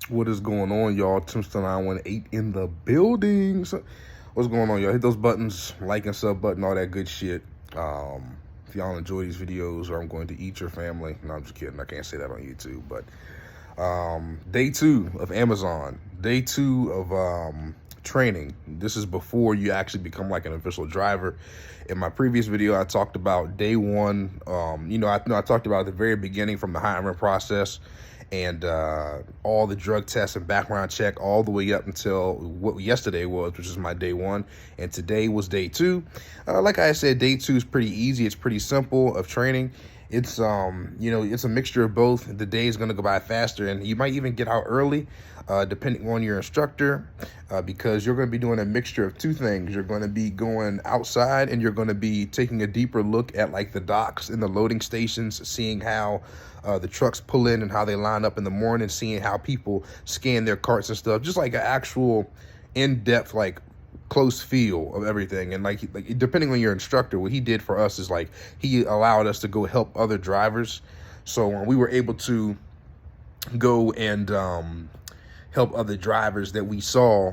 What is going on, y'all? Tombstone 918 in the building. What's going on, y'all? Hit those buttons, like and sub button, all that good shit. If y'all enjoy these videos, or I'm going to eat your family. No, I'm just kidding. I can't say that on YouTube. But day 2 of Amazon. Day 2 of training. This is before you actually become like an official driver. In my previous video, I talked about day 1. I talked about at the very beginning from the hiring process and all the drug tests and background check all the way up until what yesterday was, which is my day 1, and today was day 2. Like I said, day 2 is pretty easy. It's pretty simple of training. It's it's a mixture of both. The day is going to go by faster, and you might even get out early, depending on your instructor, because you're going to be doing a mixture of two things. You're going to be going outside, and you're going to be taking a deeper look at like the docks and the loading stations, seeing how the trucks pull in and how they line up in the morning, seeing how people scan their carts and stuff, just like an actual in-depth, like close feel of everything. And like depending on your instructor, what he did for us is like he allowed us to go help other drivers. So we were able to go and help other drivers that we saw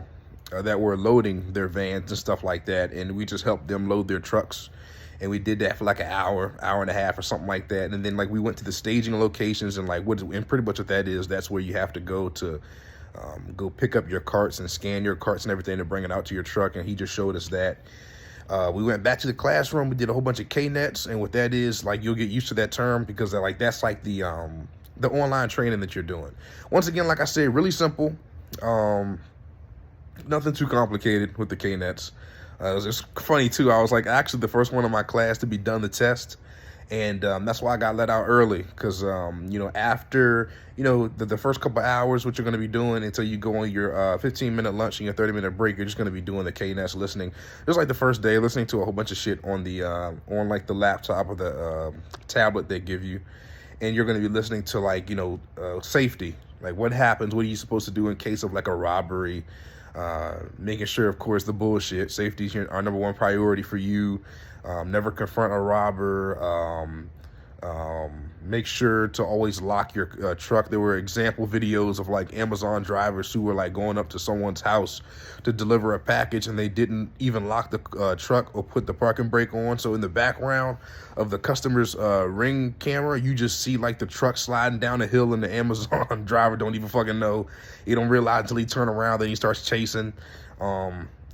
that were loading their vans and stuff like that, and we just helped them load their trucks. And we did that for like an hour and a half or something like that. And then like we went to the staging locations, and like and pretty much what that is, that's where you have to go to go pick up your carts and scan your carts and everything to bring it out to your truck. And he just showed us that. We went back to the classroom. We did a whole bunch of K-nets, and what that is, like, you'll get used to that term because that's like the online training that you're doing. Once again, like I said, really simple. Nothing too complicated with the K-nets. It was just funny too. I was like actually the first one in my class to be done the test, and that's why I got let out early, because after the first couple hours, what you're going to be doing until you go on your 15-minute lunch and your 30-minute break, you're just going to be doing the K-nets, listening. Just like the first day, listening to a whole bunch of shit on the on like the laptop or the tablet they give you, and you're going to be listening to like safety, like what happens, what are you supposed to do in case of like a robbery. Making sure, of course, the bullshit. Safety is our number one priority for you. Never confront a robber. Make sure to always lock your truck. There were example videos of like Amazon drivers who were like going up to someone's house to deliver a package, and they didn't even lock the truck or put the parking brake on. So in the background of the customer's Ring camera, you just see like the truck sliding down a hill, and the Amazon driver don't even fucking know. He don't realize until he turn around, then he starts chasing.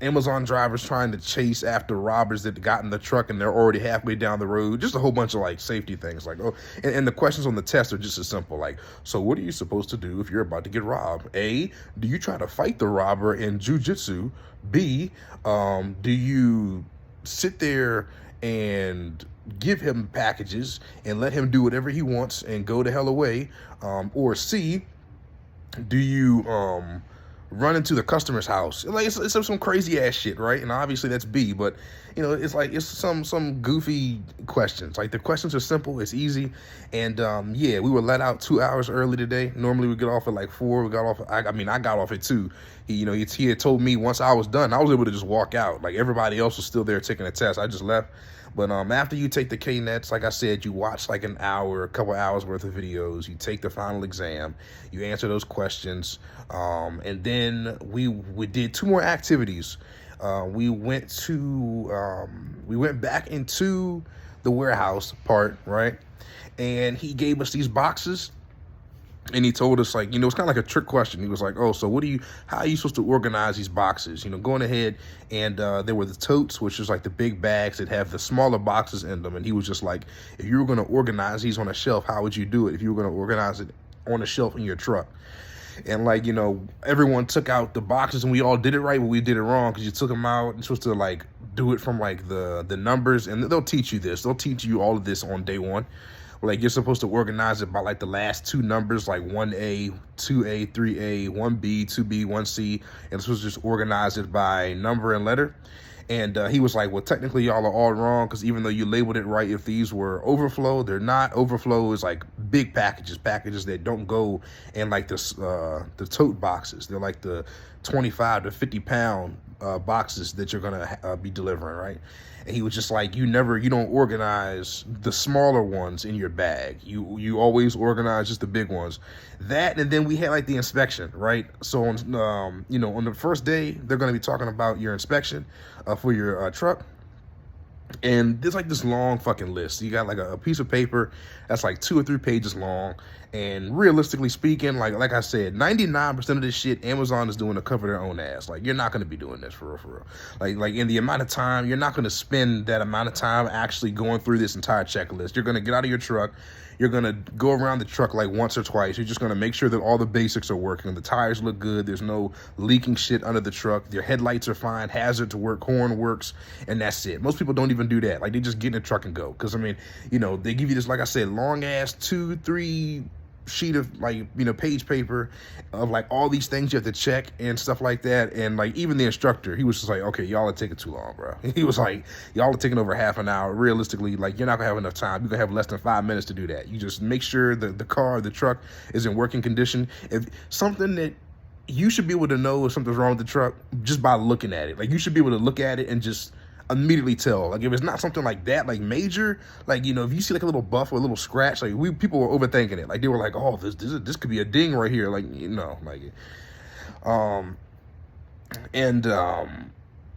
Amazon drivers trying to chase after robbers that got in the truck, and they're already halfway down the road. Just a whole bunch of like safety things. Like, and the questions on the test are just as simple. Like, so what are you supposed to do if you're about to get robbed? A, do you try to fight the robber in jujitsu? B, do you sit there and give him packages and let him do whatever he wants and go the hell away? Or C, do you run into the customer's house? Like it's some crazy ass shit, right? And obviously that's B, but it's like it's some goofy questions. Like the questions are simple, it's easy, and yeah, we were let out 2 hours early today. Normally we get off at like 4. We got off. I got off at 2. He had told me once I was done, I was able to just walk out. Like everybody else was still there taking a test. I just left. But after you take the K-nets, like I said, you watch like an hour, a couple hours worth of videos. You take the final exam. You answer those questions. And then we did 2 more activities. We went back into the warehouse part, right? And he gave us these boxes. And he told us, like, it's kind of like a trick question. He was like, oh, so how are you supposed to organize these boxes? Going ahead, and there were the totes, which is like the big bags that have the smaller boxes in them. And he was just like, if you were going to organize these on a shelf, how would you do it if you were going to organize it on a shelf in your truck? And like, everyone took out the boxes, and we all did it right, but we did it wrong because you took them out. You're supposed to like do it from like the numbers, and they'll teach you this. They'll teach you all of this on day 1. Like you're supposed to organize it by like the last 2 numbers, like 1A, 2A, 3A, 1B, 2B, 1C, and supposed to just organize it by number and letter. And he was like, well, technically y'all are all wrong, because even though you labeled it right, if these were overflow, they're not. Overflow is like big packages that don't go in like the tote boxes. They're like the 25 to 50 pound boxes that you're gonna be delivering, right? And he was just like, you don't organize the smaller ones in your bag. You always organize just the big ones. That, and then we had like the inspection, right? So on on the first day, they're gonna be talking about your inspection for your truck. And there's like this long fucking list. You got like a piece of paper that's like 2 or 3 pages long. And realistically speaking, like I said, 99% of this shit Amazon is doing to cover their own ass. Like, you're not going to be doing this for real. Like in the amount of time, you're not going to spend that amount of time actually going through this entire checklist. You're going to get out of your truck. You're going to go around the truck like once or twice. You're just going to make sure that all the basics are working. The tires look good. There's no leaking shit under the truck. Your headlights are fine. Hazards work. Horn works. And that's it. Most people don't even do that. Like, they just get in the truck and go. Because, I mean, they give you this, like I said, long-ass 2-3 sheet of page paper of like all these things you have to check and stuff like that. And like even the instructor, he was just like, okay, y'all are taking too long, bro. He was like, y'all are taking over half an hour. Realistically, like, you're not gonna have enough time. You're gonna have less than 5 minutes to do that. You just make sure that the truck is in working condition. If something that you should be able to know if something's wrong with the truck just by looking at it. Like, you should be able to look at it and just immediately tell. Like, if it's not something like that, like major, like, if you see like a little buff or a little scratch, like people were overthinking it. Like, they were like, oh, this could be a ding right here. Like,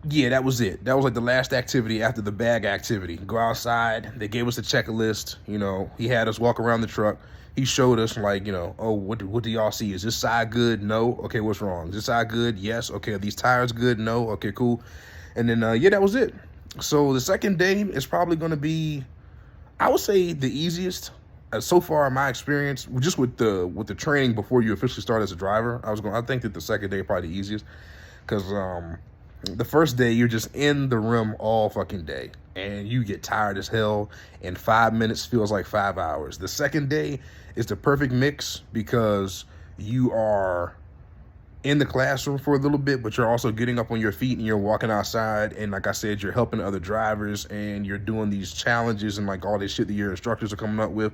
yeah, that was it. That was like the last activity after the bag activity. Go outside. They gave us a checklist. He had us walk around the truck. He showed us like, oh, what do y'all see? Is this side good? No. Okay, what's wrong? Is this side good? Yes. Okay, are these tires good? No. Okay, cool. And then, yeah, that was it. So the second day is probably going to be, I would say, the easiest so far in my experience, just with the training before you officially start as a driver. I think that the second day probably the easiest, because the first day you're just in the rim all fucking day and you get tired as hell, and 5 minutes feels like 5 hours. The second day is the perfect mix because you are in the classroom for a little bit, but you're also getting up on your feet and you're walking outside. And like I said, you're helping other drivers and you're doing these challenges and like all this shit that your instructors are coming up with.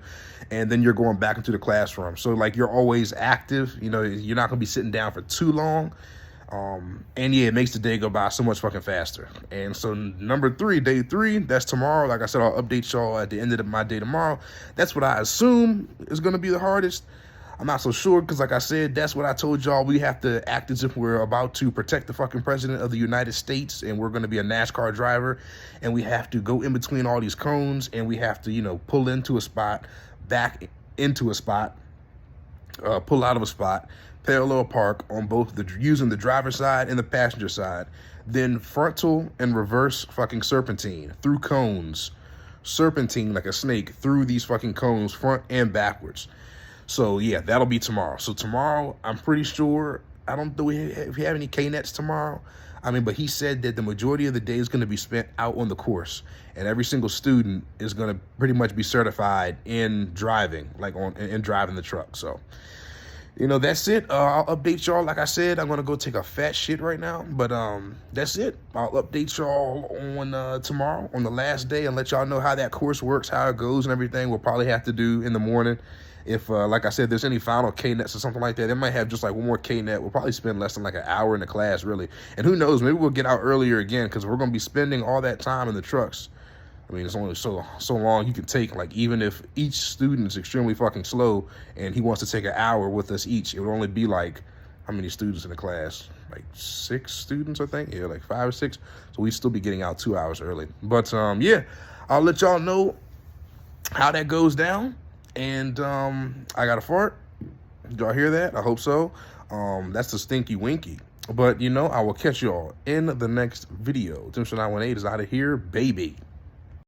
And then you're going back into the classroom. So like, you're always active, you're not gonna be sitting down for too long. And yeah, it makes the day go by so much fucking faster. And so number 3, day 3, that's tomorrow. Like I said, I'll update y'all at the end of my day tomorrow. That's what I assume is gonna be the hardest. I'm not so sure, because like I said, that's what I told y'all. We have to act as if we're about to protect the fucking president of the United States, and we're going to be a NASCAR driver, and we have to go in between all these cones, and we have to, pull into a spot, back into a spot, pull out of a spot, parallel park on both using the driver's side and the passenger side, then frontal and reverse fucking serpentine through cones, serpentine like a snake through these fucking cones, front and backwards. So yeah, that'll be tomorrow. So tomorrow, I'm pretty sure, I don't know if we have any K-nets tomorrow. But he said that the majority of the day is going to be spent out on the course, and every single student is going to pretty much be certified in driving, like in driving the truck. So, that's it. I'll update y'all. Like I said, I'm going to go take a fat shit right now, but that's it. I'll update y'all on tomorrow on the last day and let y'all know how that course works, how it goes and everything. We'll probably have to do in the morning. If, like I said, there's any final K-nets or something like that, they might have just like one more K-net. We'll probably spend less than like an hour in the class, really. And who knows, maybe we'll get out earlier again, because we're going to be spending all that time in the trucks. It's only so long you can take. Like, even if each student is extremely fucking slow and he wants to take an hour with us each, it would only be like, how many students in the class? Like 6 students, I think. Yeah, like 5 or 6. So we'd still be getting out 2 hours early. But, yeah, I'll let y'all know how that goes down. And I got a fart. Did y'all hear that? I hope so. That's the stinky winky. But, I will catch y'all in the next video. Timster 918 is out of here, baby.